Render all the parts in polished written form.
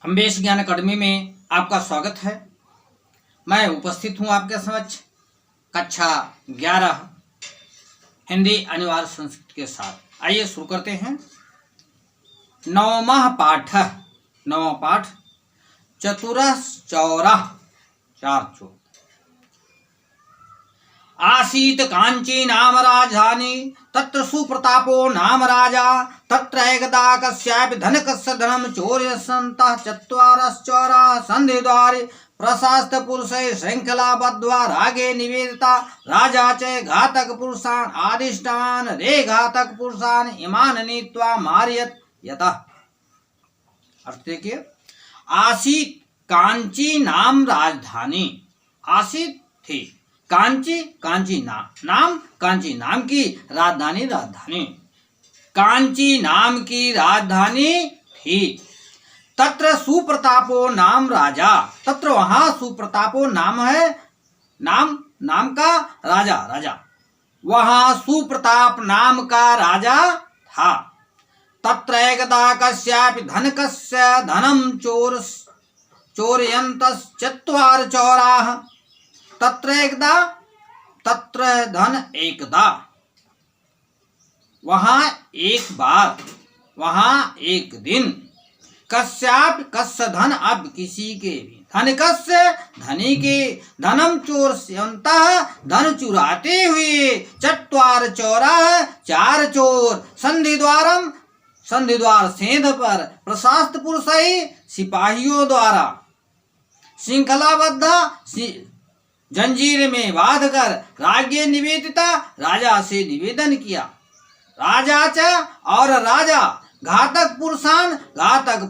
अंबेश ज्ञान अकादमी में आपका स्वागत है। मैं उपस्थित हूँ आपके समक्ष कक्षा 11 हिंदी अनिवार्य संस्कृत के साथ। आइए शुरू करते हैं। नवमः पाठ चतुरश्चौरः चार चोर। आसीत कांची नाम राजधानी तत्र सुप्रतापो नाम राजा तत्र एकदा कस्यापि धनकस्य धनं चोर्यसन्तः चत्वारश्चोराः सन्धिद्वारे प्रशास्त पुरुषैः शृङ्खलाबद्ध्वा रागे निवेदिता राजा च घातक पुरुषान् आदिष्टवान् रे घातक पुरुषान् इमान् नीत्वा मारयत् यतः। अर्थ देखिए, आसीत कांची नाम राजधानी। आसीत थी कांची नाम कांची नाम की राजधानी कांची नाम की राजधानी थी। तत्र सुप्रतापो नाम राजा, तत्र वहां सुप्रतापो नाम है, नाम का राजा वहां सुप्रताप नाम का राजा था। तत्र एकदा कस्यापि धनकस्य धनं चोरयन्तश्चत्वार चौराः। तत्र धन एकदा, वहां एक बार, वहां एक दिन, कस्यापि कस्य धन, अब किसी के भी, धनिकस्य धनी के, धनम चोरयन्तः धन चुराते हुए, चत्वार चौराः चार चोर, संधि द्वार सेंध पर, प्रशास्त पुरुषैः सिपाहियों द्वारा, श्रृंखलाबद्ध जंजीर में बांध कर, राज्ञ निवेदिता राजा से निवेदन किया। राजा च और राजा घातक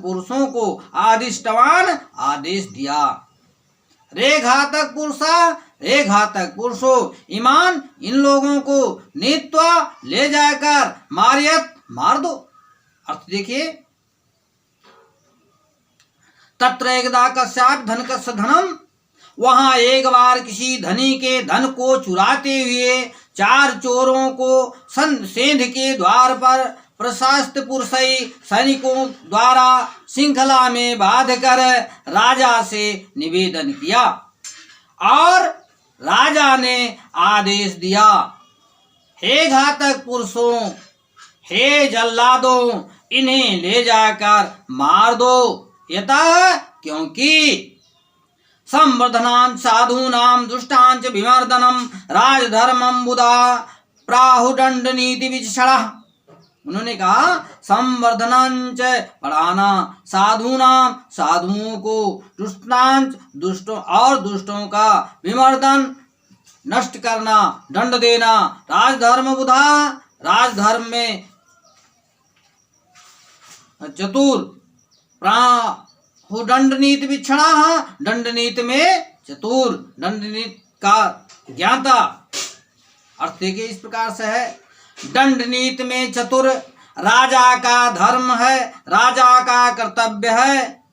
पुरुषों को आदिष्टवान आदेश दिया। रे घातक पुरुषों ईमान इन लोगों को नीत्वा ले जाकर मार दो। अर्थ देखिए, तत्र एकदा कस्यापि धनकस्य धनम, वहां एक बार किसी धनी के धन को चुराते हुए चार चोरों को सेंध के द्वार पर प्रशास्त पुरुषई सैनिकों द्वारा श्रृंखला में बांध कर राजा से निवेदन किया और राजा ने आदेश दिया, हे घातक पुरुषों, हे जल्लादों, इन्हें ले जाकर मार दो। यतः क्योंकि संवर्धनां साधूनां दुष्टांच विमर्दनम राजधर्मं बुधा प्राहुदंड नीति विचक्षणः। उन्होंने कहा, संवर्धनांच बढ़ाना, साधुओं को, दुष्टांच दुष्टों का, विमर्दन नष्ट करना, दंड देना, राजधर्म बुधा, राजधर्म में चतुर, दंड नीति विचक्षणः, दंड नीति में चतुर, दंड नीति का ज्ञाता। अर्थ देखिए इस प्रकार से है, दंड नीति में चतुर, राजा का धर्म है, राजा का कर्तव्य है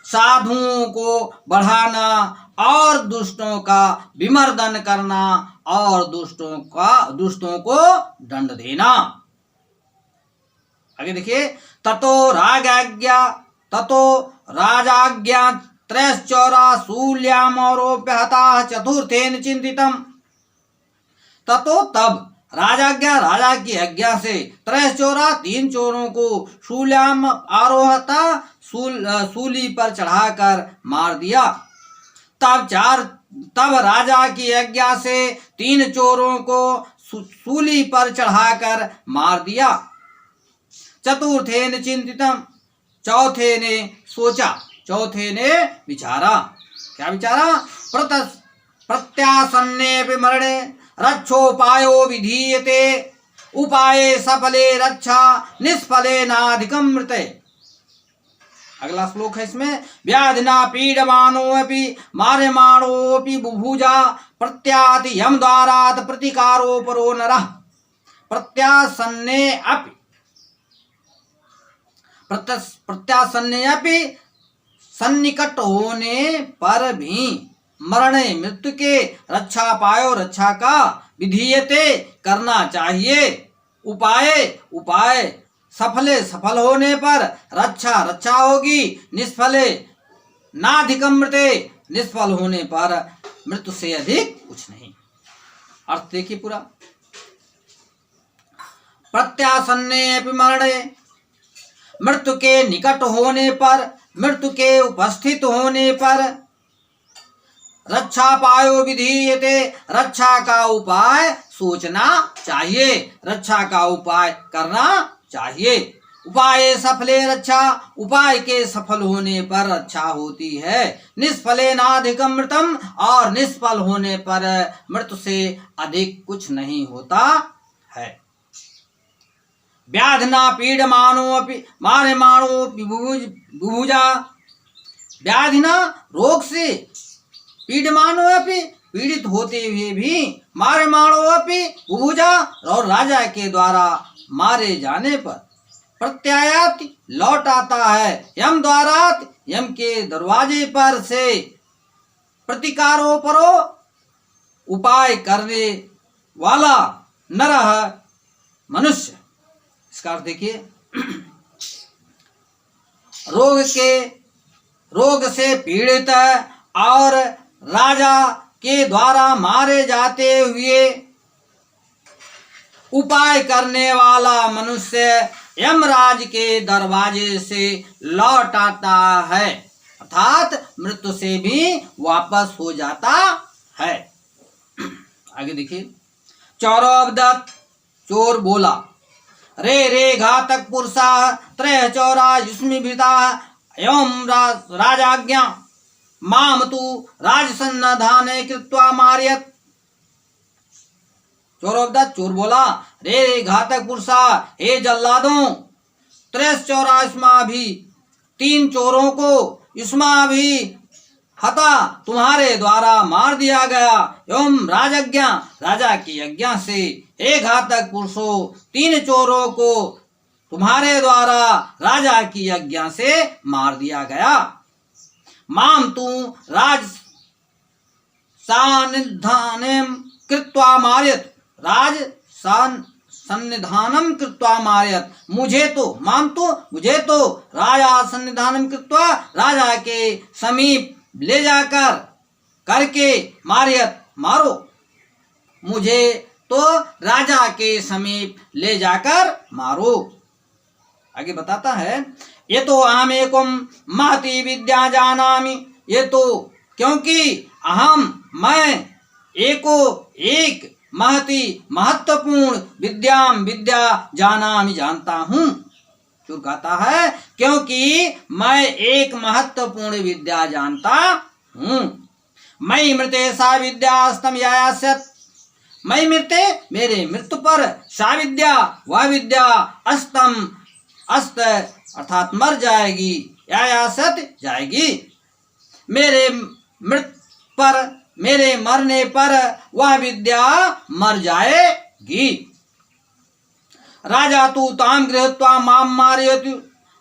साधुओं को बढ़ाना और दुष्टों का विमर्दन करना और दुष्टों को दंड देना। आगे देखिए, ततो राजाज्ञा त्रयश्चौरा शूल्यामरोप्य हताः चतुर्थेन चिंतितम्। ततो तब राजा की आज्ञा से त्रयश्चौरा तीन चोरों को शूल्याम आरोहता सूली पर चढ़ाकर मार दिया। तब राजा की आज्ञा से तीन चोरों को सूली पर चढ़ाकर मार दिया। चतुर्थेन चिंतितम्, चौथे ने सोचा, चौथे ने विचारा। क्या विचारा? प्रत्यासन्ने मरणे रक्षोपायो विधीयते उपाये सफले रक्षा निष्फले नाधिकम मृते। अगला श्लोक है इसमें, व्याधिना पीडमानोऽपि मार्यमाणोऽपि बुभुजा प्रत्याति यम द्वारात् प्रतिकारो परो नरः। प्रत्यासन्ने अपि सन्निकट होने पर भी मरणे मृत्यु के रक्षा पायो, रक्षा का विधीयते करना चाहिए। उपाय सफले सफल होने पर रक्षा रक्षा होगी, निष्फले नाधिकमृते निष्फल होने पर मृत्यु से अधिक कुछ नहीं। अर्थ देखिए पूरा। प्रत्यासन्ने अपि मरणे, मृत्यु के निकट होने पर, मृत्यु के उपस्थित होने पर रक्षा पायो विधीयते, रक्षा का उपाय सोचना चाहिए, रक्षा का उपाय करना चाहिए। उपाय सफले रक्षा, उपाय के सफल होने पर रक्षा होती है। निष्फले नाधिकम मृतम, और निष्फल होने पर मृत्यु से अधिक कुछ नहीं होता है। व्याधिना पीडमानो अपि मार्यमाणो बुभुजा, व्याधिना रोग से, पीडमानो अपि पीड़ित होते हुए भी, मार्यमाणो अपि बुभुजा और राजा के द्वारा मारे जाने पर, प्रत्यायात लौट आता है, यम द्वारात यम के दरवाजे पर से, प्रतिकारो परो उपाय करने वाला नरह मनुष्य। इसका अर्थ देखिए, रोग से पीड़ित और राजा के द्वारा मारे जाते हुए उपाय करने वाला मनुष्य यमराज के दरवाजे से लौट आता है, अर्थात मृत्यु से भी वापस हो जाता है। आगे देखिए, चौरोवदत्त, चोर बोला, रे रे घातक पुरुषा त्रय चौरा युष्मिभृता एवं राजाज्ञा माम तु राजसन्नधाने कृत्वा मारयत। चोरोवदत्त, चोर बोला, रे घातक पुरुषा, हे जल्लादों, त्रयस चौरा युष्मा भी, तीन चोरों को युष्मा भी हता तुम्हारे द्वारा मार दिया गया, एवं राजज्ञा राजा की आज्ञा से, हे घातक पुरुषों, तीन चोरों को तुम्हारे द्वारा राजा की आज्ञा से मार दिया गया। माम तू राज सानिधानम कृत्वा मारयत, राज सन्निधानम कृत्वा मारयत, मुझे तो, माम तो मुझे तो, राजा सन्निधानम कृत्वा राजा के समीप ले जाकर करके मारयत मारो, मुझे तो राजा के समीप ले जाकर मारो। आगे बताता है, ये तो अहम एकम महती विद्या जानामि, ये तो क्योंकि अहम मैं एको एक महती महत्वपूर्ण विद्या जानामि जानता हूँ। जो कहता है क्योंकि मैं एक महत्वपूर्ण विद्या जानता हूँ। मयि मृते सा विद्या अस्तम यायास्यत, मयि मृते मेरे मृत्यु पर, सा विद्या वह विद्या, अस्तम अस्त अर्थात मर जाएगी, यायासत जाएगी, मेरे मृत्यु पर, मेरे मरने पर वह विद्या मर जाएगी। राजा तू ताम गृहीत्वा माम मारयतु,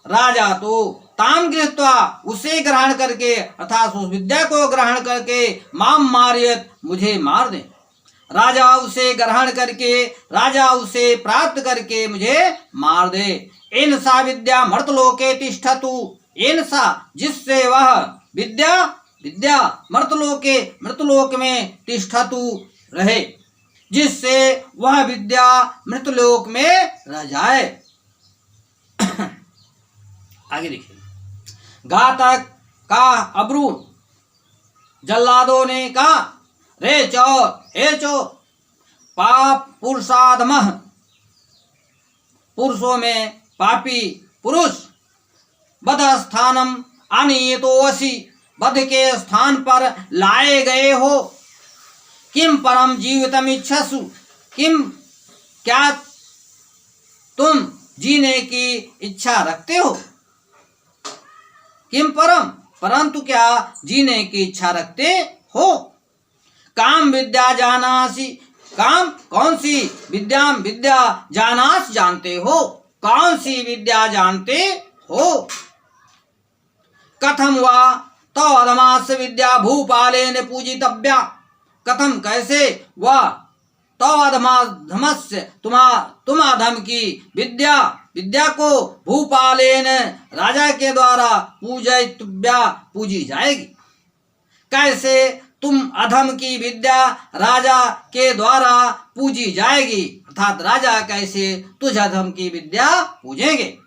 राजा तो ताम गृहीत्वा उसे ग्रहण करके अर्थात उस विद्या को ग्रहण करके, माम मारयत मुझे मार दे, राजा उसे ग्रहण करके, राजा उसे प्राप्त करके मुझे मार दे। इन सा विद्या मर्तलोके तिष्ठतु, इन सा जिससे वह विद्या मृतलोक में तिष्ठतु रहे, जिससे वह विद्या मृतलोक में रह जाए। आगे देखिए, घातक का अब्रू, जल्लादों ने कहा, रे चोर, हे चोर, पाप पुरुषाधमः, पुरुषों में पापी पुरुष, बध स्थानम आनीयतोऽसि, बध के स्थान पर लाए गए हो, किम परम जीवितम इच्छसु, किम क्या तुम जीने की इच्छा रखते हो, किम परम परंतु क्या जीने की इच्छा रखते हो। काम विद्या जानासि, काम कौन सी विद्या जानास जानते हो, कौन सी विद्या जानते हो। कथम वा तो अधमास विद्या भूपालेन पूजितव्या, कथम कैसे वह तो अधमस्य तुम अधम की विद्या विद्या को भूपालेन राजा के द्वारा पूजयितव्या पूजी जाएगी। कैसे तुम अधम की विद्या राजा के द्वारा पूजी जाएगी, अर्थात राजा कैसे तुझ अधम की विद्या पूजेंगे।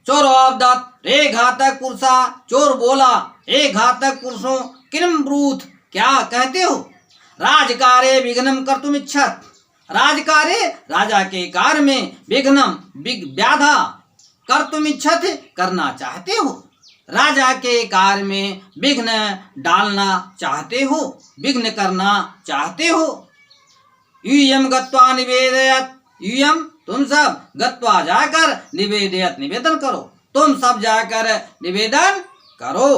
चोर अवदत रे घातक पुरुषा, चोर बोला हे घातक पुरुषों किम ब्रूथ क्या कहते हो। राजकार्य विघ्नम कर्तुम इच्छत, राजकार्य राजा के कार्य में विघ्नम व्याधा कर्तुम इच्छत करना चाहते हो, राजा के कार्य में विघ्न डालना चाहते हो, विघ्न करना चाहते हो। यूयम गत्वा निवेदयत, यूयम तुम सब गत्वा जाकर निवेदयत निवेदन करो, तुम सब जाकर निवेदन करो।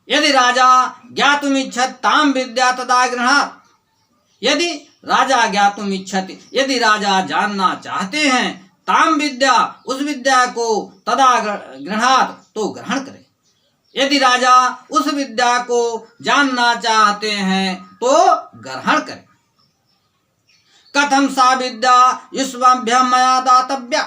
यदि राजा ज्ञातुम इच्छत ताम विद्या तदा गृह्णात्, यदि राजा ज्ञातुम इच्छत यदि राजा जानना चाहते हैं ताम विद्या उस विद्या को तदा गृह्णात् तो ग्रहण करे। यदि राजा उस विद्या को जानना चाहते हैं तो ग्रहण करे। कथम सा विद्या युष्मभ्यम मया दातव्या,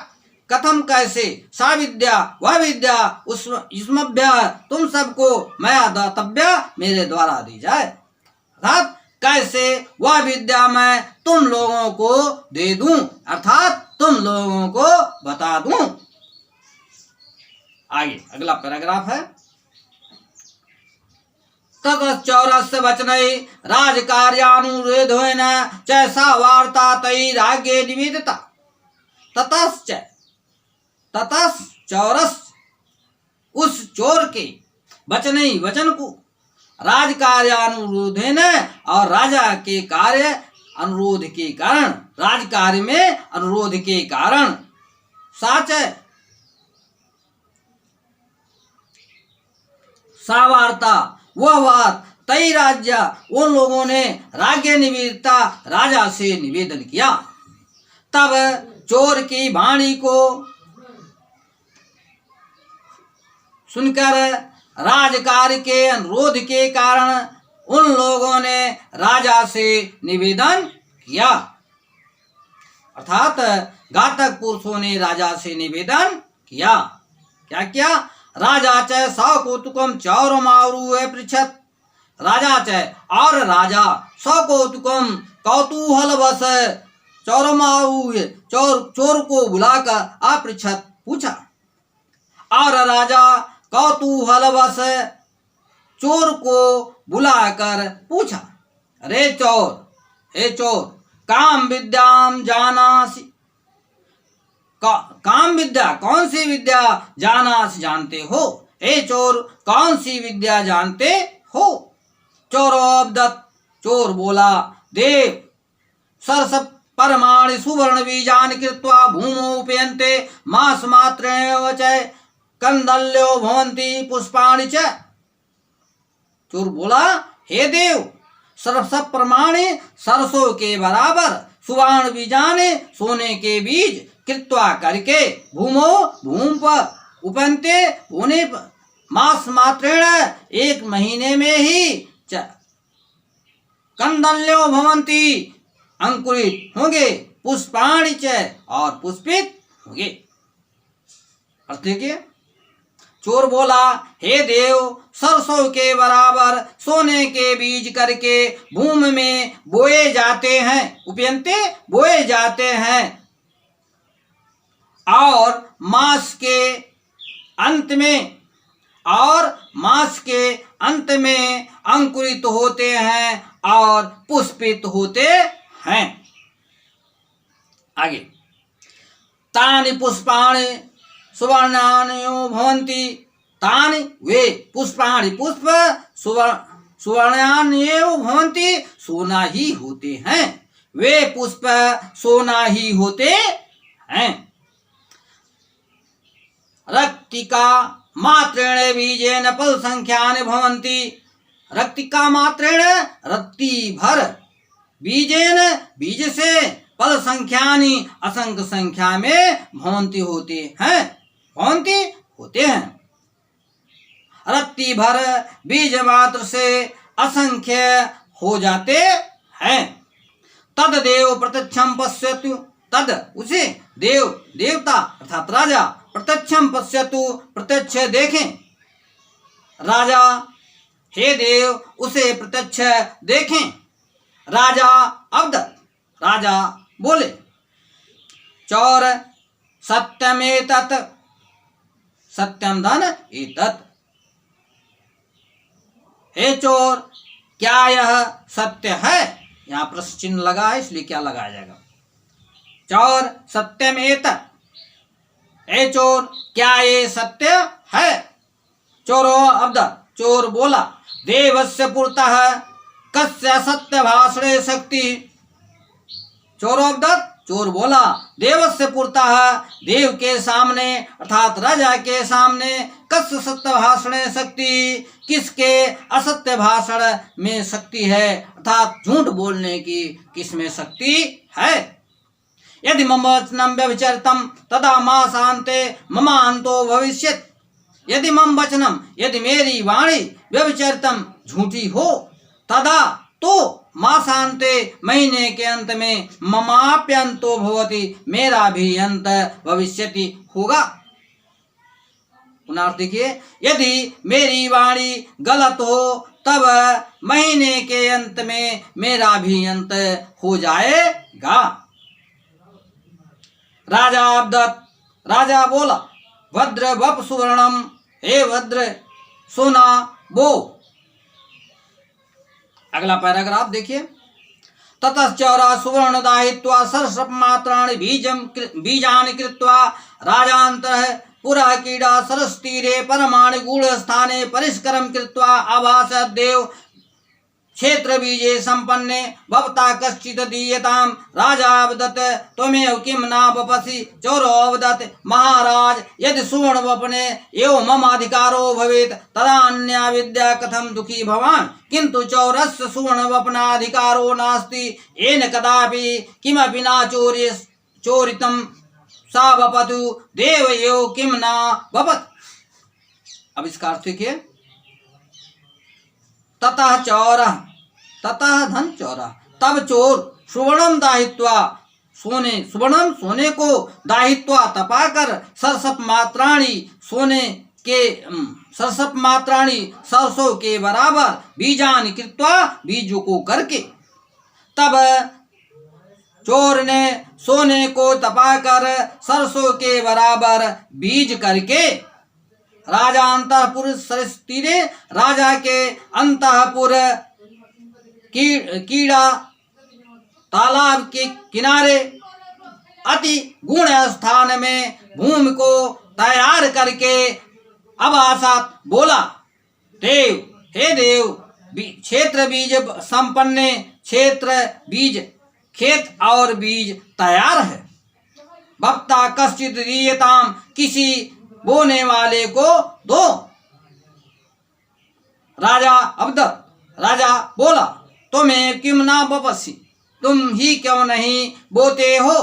कथम कैसे सा विद्या वह विद्या युष्मभ्य तुम सबको मया दातव्या मेरे द्वारा दी जाए, अर्थात कैसे वह विद्या मैं तुम लोगों को दे दूं, अर्थात तुम लोगों को बता दूं। आगे अगला पैराग्राफ है। ततश्चौरस्य वचनै राजकार्यानुरोधेन च सा वार्ता तै राज्ञे निवेदिता। ततश्चौरस्य उस चोर के वचनै वचन को राजकार्यानुरोधेन और राजा के कार्य अनुरोध के कारण, राजकार्य में अनुरोध के कारण, साच सा वार्ता वह बात तई राज्य उन लोगों ने राज्य निवेदिता राजा से निवेदन किया। तब चोर की वाणी को सुनकर राजकार्य के अनुरोध के कारण उन लोगों ने राजा से निवेदन किया, अर्थात घातक पुरुषों ने राजा से निवेदन किया। क्या किया। राजा च सौ कौतुकम चौरमारु पृछत, राजा च और राजा सौ कौतुकम कौतूहलवश चौरमारु चोर को बुलाकर अपृछत पूछा, और राजा कौतूहलवश चोर को बुलाकर पूछा, अरे चोर, हे चोर, काम विद्याम जानासि, काम विद्या कौन सी विद्या जानासि जानते हो, हे चोर कौन सी विद्या जानते हो। चोरोब्दत चोर बोला, देव सरस परमाणि सुवर्ण बीजानि कृत्वा भूमौ उपयन्ते मास मात्रेण च कंदल्यो भवन्ति पुष्पाणि च। चोर बोला, हे देव सरस प्रमाणे सरसों के बराबर सुवर्ण बीजाने सोने के बीज कृत्वा करके भूमो भूमि पर उपनते होने पर मास मात्रेण एक महीने में ही कंदल्यो भवन्ति अंकुरित होंगे, पुष्पाणि च और पुष्पित होंगे। अर्थ देखिए, चोर बोला, हे देव सरसों के बराबर सोने के बीज करके भूमि में बोए जाते हैं, उपयंते बोए जाते हैं, और मास के अंत में अंकुरित होते हैं और पुष्पित होते हैं। आगे, तानि पुष्पाणि सुवर्णान्यो भवन्ति, तानि वे पुष्पाणि पुष्प सुवर्णान्यो भवन्ति सोना ही होते हैं, वे पुष्प सोना ही होते हैं। रक्तिका मात्रेण बीजेन फल संख्यानि भवन्ति, रक्तिका मात्रेण रत्ती भर, बीजेन बीज से फल संख्यानि असंख्य संख्या में भवन्ति होते हैं, भवन्ति होते हैं। रत्ती भर बीज मात्र से असंख्य हो जाते हैं। तददेव प्रत्यक्षम पश्यतु, तद उसे देव देवता अर्थात राजा प्रत्यक्षम पश्यतु प्रत्यक्ष देखें। राजा हे देव उसे प्रत्यक्ष देखें। राजा अवदत् राजा बोले। चौर सत्यमेतत् सत्यम धन एतत्। हे चोर क्या यह सत्य है? यहाँ प्रश्न चिन्ह लगा है इसलिए क्या लगाया जाएगा? चौर सत्यम एतत्। हे चोर क्या ये सत्य है? चोरो अवदत् चोर बोला। देवस्य पुरतः कस्य सत्य भाषणे शक्ति। चोरो अवदत् चोर बोला देवस्य पुरतः देव के सामने अर्थात राजा के सामने कस्य सत्य भाषणे शक्ति किसके असत्य भाषण में शक्ति है अर्थात झूठ बोलने की किसमें शक्ति है। यदि मम वचनम व्यभिचरितम तदा मा शांते ममांतो भविष्यत्। यदि मम वचनम यदि मेरी वाणी व्यभिचरितम झूठी हो तदा तो मा शांते महीने के अंत में ममाप्यंतो भवति मेरा भी अंत भविष्यति होगा। पुनः देखिए यदि मेरी वाणी गलत हो तब महीने के अंत में मेरा भी अंत हो जाएगा। राजा अवदत् राजा बोला भद्र वप सुवर्णम। हे भद्र सोना बो। अगला पैराग्राफ देखिए। ततश्चौरा सुवर्ण दायित्वा सरसप मात्राणि बीजानि कृत्वा राजान्तः पुरा कीड़ा सरस्तीरे परमाणि गूढ़ स्थाने परिष्करम कृत्वा आभास देव क्षेत्र बीजे संपन्ने भवता कश्चित् दीयताम। राजा अवदत् त्वमेव किं न वपसि। चोरो अवदत् महाराज यदि सुवर्ण वपने एवं मम अधिकारो भवेत् तदा अन्या विद्या कथम दुखी भवान्। किंतु चौरस्य सुवर्ण वपनाधिकारो नास्ति येन कदापि किमपि न चोरितं सा वपतु देव एव किं न वपत्। अब इसका अर्थ देखिए। ततः चौरः ततः धन चौरा तब चोर सुवर्णम दाहित्वा सोने सुवर्णम सोने को दाहित्वा तपाकर सरसप मात्राणी सोने के सरसप मात्राणी सरसों के बराबर बीजान कृत्वा बीजों को करके। तब चोर ने सोने को तपाकर सरसों के बराबर बीज करके राजा अंतःपुर सरस्तीरे राजा के अंतःपुर कीड़ा तालाब के किनारे अति गुण स्थान में भूमि को तैयार करके अभासात बोला देव हे देव क्षेत्र बीज संपन्ने क्षेत्र बीज खेत और बीज तैयार है। भक्ता कश्चित दीयताम किसी बोने वाले को दो। राजा अवदत् राजा बोला तुम्हें किम ना वपसि तुम ही क्यों नहीं बोते हो।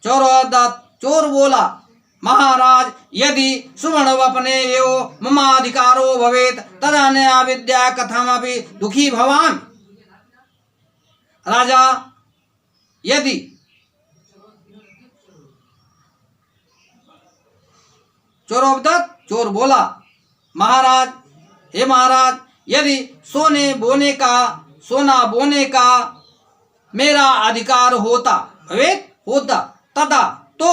चोर अवदत् चोर बोला महाराज यदि सुवर्ण वपने एव ममाधिकारो भवेत् तदन्या विद्या कथमपि दुखी भवान्। राजा यदि चोर अवदत् चोर बोला महाराज हे महाराज यदि सोना बोने का मेरा अधिकार होता तदा तो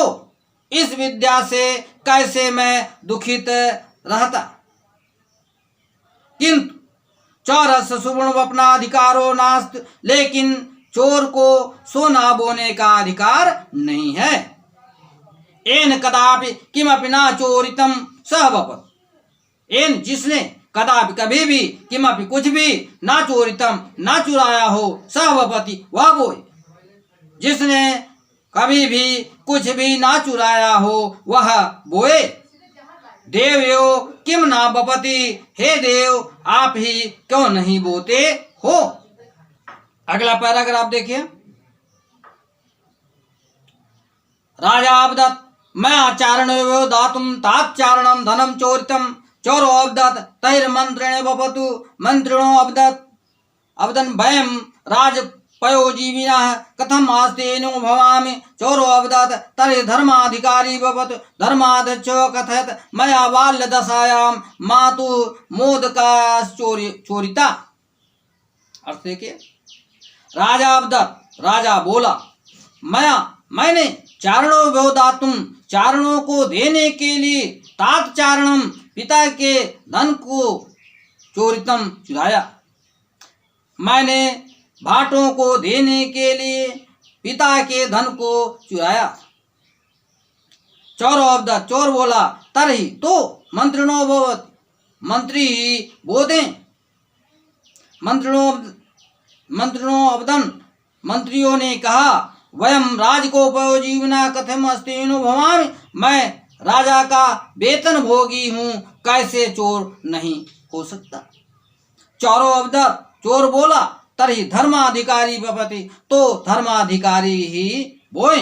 इस विद्या से कैसे मैं दुखित रहता। किंतु चौरस सुवर्ण वपना अधिकारो नास्त लेकिन चोर को सोना बोने का अधिकार नहीं है। एन कदापि किमपि न चोरितम सह वपत्। एन जिसने कदापि कभी भी किमपि कुछ भी ना चोरितम ना चुराया हो सह वपति वह बोए। जिसने कभी भी कुछ भी ना चुराया हो वह बोए। देवयो किम ना वपति हे देव आप ही क्यों नहीं बोते हो। अगला पैराग्राफ देखिए। राजा अवदत् मैं आचारण दातुम ताचारणम धनम चोरितम। चोरो अवदत् तैर्मंत्रेण वपतु। मंत्रिणो अवदत् अवदन् वयम पयोजीविनः कथम आस्तेनो भवामि चोरो अवदत् तर्हि धर्माधिकारी भवत् धर्माध्यक्षो कथयत् मया बाल्यदशायां मातुः मोदकाश्चोरिता। अर्थ देखिए, राजा अवदत्, राजा बोला, मैंने चारणों भ्यो दातुम, चारणों को देने के लिए, तात चारणम, पिता के धन को, चोरितम, चुराया। मैंने भाटों को देने के लिए पिता के धन को चुराया। चोर अवदत्, चोर बोला, तरही तो मंत्रिणो भवत्, मंत्री ही बोधे। मंत्रिणो अवदन्, मंत्रियों ने कहा, वयम राजकोपयोजीविना कथम अस्तेनो भवामि, मैं राजा का वेतन भोगी हूँ, कैसे चोर नहीं हो सकता। चोरो अवदत्, चोर बोला, तरही धर्माधिकारी भवति, तो धर्माधिकारी ही बोए।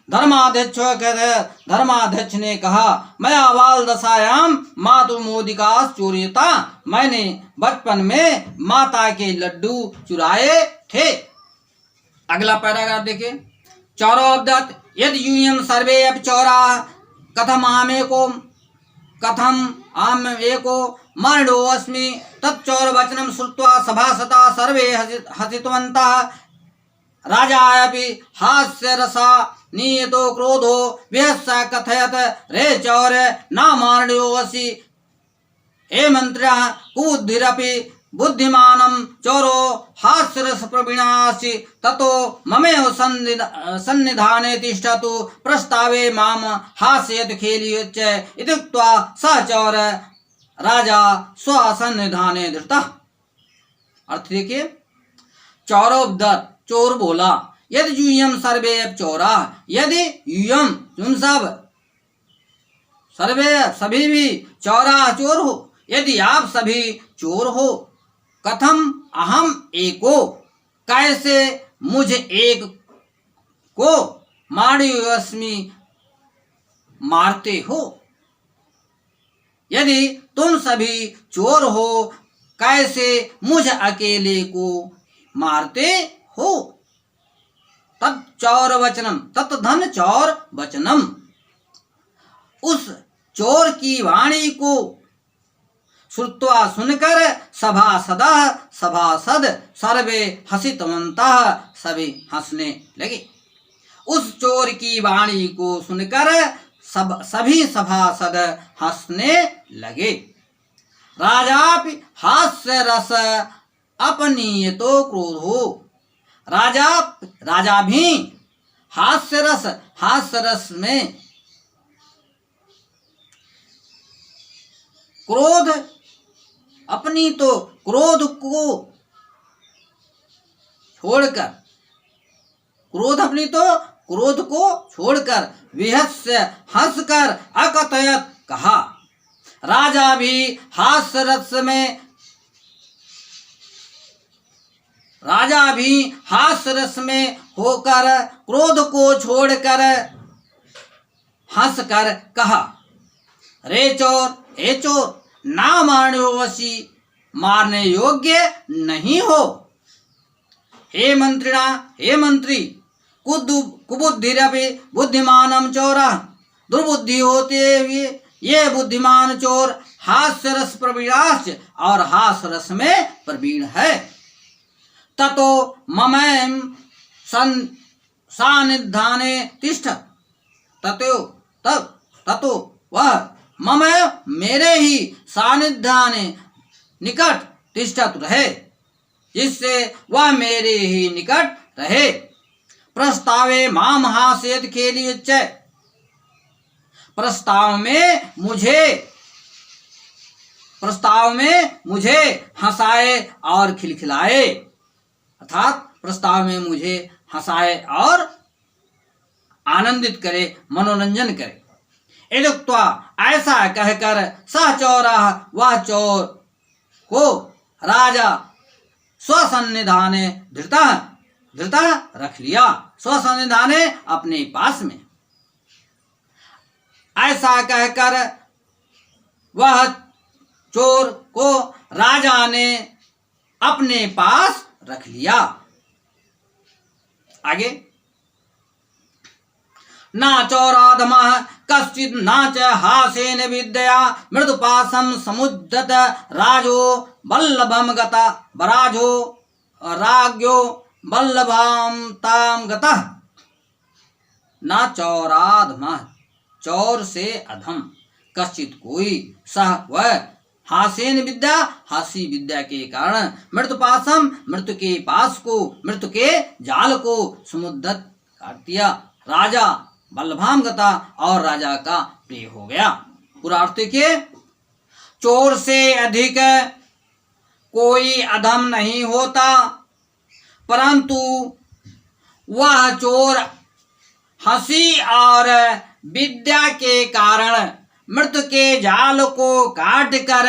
धर्माध्यक्ष कहते, धर्माध्यक्ष ने कहा, मया बाल दशायाम मातुर्मोदिका चोरिता, मैंने बचपन में माता के लड्डू चुराए थे। अगला पैराग्राफ देखिए। चोरो अवदत् यदि यूयं सर्वे अपि चोराः कथम आम एको मरणोऽस्मि। तच्चोरवचनं श्रुत्वा सभासदा सर्वे हसितवन्तः। राजापि हास्यरसा नियतो क्रोधो विहस्य कथयत्, रे चौर न मारणयोऽसि। हे मन्त्रिणः कुबुद्धिरपि बुद्धिमानं चोरो हास्यरसप्रवीणासि। ततो ममेव सन्निधाने तिष्ठतु, प्रस्तावे माम हास्येत खेलयेच्च। इत्युक्त्वा स चोर राजा स्वसन्निधाने धृतः। अर्थ देखिए, चोरोऽवदत्, चोर बोला, यदि यूयं सर्वे अपि चोराः, यदि यूयं तुम सब सर्वे सभी भी चोराः चोर हो, यदि आप सभी चोर हो, कथम अहम एको, कैसे मुझे एक को मारयोऽस्मि, मारते हो। यदि तुम सभी चोर हो, कैसे मुझे अकेले को मारते हो। तच्चौर वचनम, तत्धन चौर वचनम, उस चोर की वाणी को श्रुत्वा सुनकर सभासद सर्वे हसितवन्तः, सभी हंसने लगे। उस चोर की वाणी को सुनकर सभी सभासद हंसने लगे। राजापि हास्यरस अपनीयतो क्रोधो, राजा भी हास्यरस में क्रोध अपनी तो क्रोध को छोड़कर, क्रोध को छोड़कर विहस्य हंसकर अकथयत, कहा। राजा भी हास्यरस में होकर क्रोध को छोड़कर हंसकर कहा, रे चोर, हे चोर, ना मारणयोऽसि, मारने योग्य नहीं हो। हे मंत्रिणा, हे मंत्री, कुबुद्धिरपि बुद्धिमानं चोरः, दुर्बुद्धि होते हुए ये बुद्धिमान चोर हास्यरस प्रवीणाश्च, और हास्यरस में प्रवीण है। ततो ममैं सानिध्याने तिष्ठ, ततो वह मम मेरे ही सानिध्याने निकट तिष्ठत रहे, जिससे वह मेरे ही निकट रहे। प्रस्तावे माम हास्येत खेलयेच्च, प्रस्ताव में मुझे हंसाए और खिलखिलाए, अर्थात प्रस्ताव में मुझे हंसाए और आनंदित करे, मनोरंजन करे। इत्युक्त्वा, ऐसा कहकर सह चौरः, वह चोर को राजा स्वसन्निधाने धृतः रख लिया, स्वसन्निधाने अपने पास में। ऐसा कहकर वह चोर को राजा ने अपने पास रख लिया। आगे, नाचौराधमः कश्चित् नाच हासेन विद्या मृदुपाशं समुद्धत राजो वल्लभं गता बराजो राज्ञो वल्लभां तां गतः। नाचौराधमः, चौर से अधम, कश्चित कोई, सह वह, हासेन विद्या, हासी विद्या के कारण, मृतपाशम मृत्यु के पास को, मृत्यु के जाल को, समुद्धत काट दिया, राजा वल्लभाम गता और राजा का प्रिय हो गया। पूरा अर्थ के, चोर से अधिक कोई अधम नहीं होता, परंतु वह चोर हंसी और विद्या के कारण मृत्यु के जाल को काट कर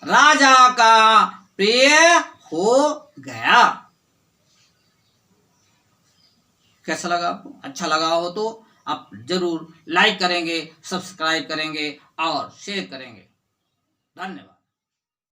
राजा का प्रिय हो गया। कैसा लगा आपको? अच्छा लगा हो तो आप जरूर लाइक करेंगे, सब्सक्राइब करेंगे और शेयर करेंगे। धन्यवाद।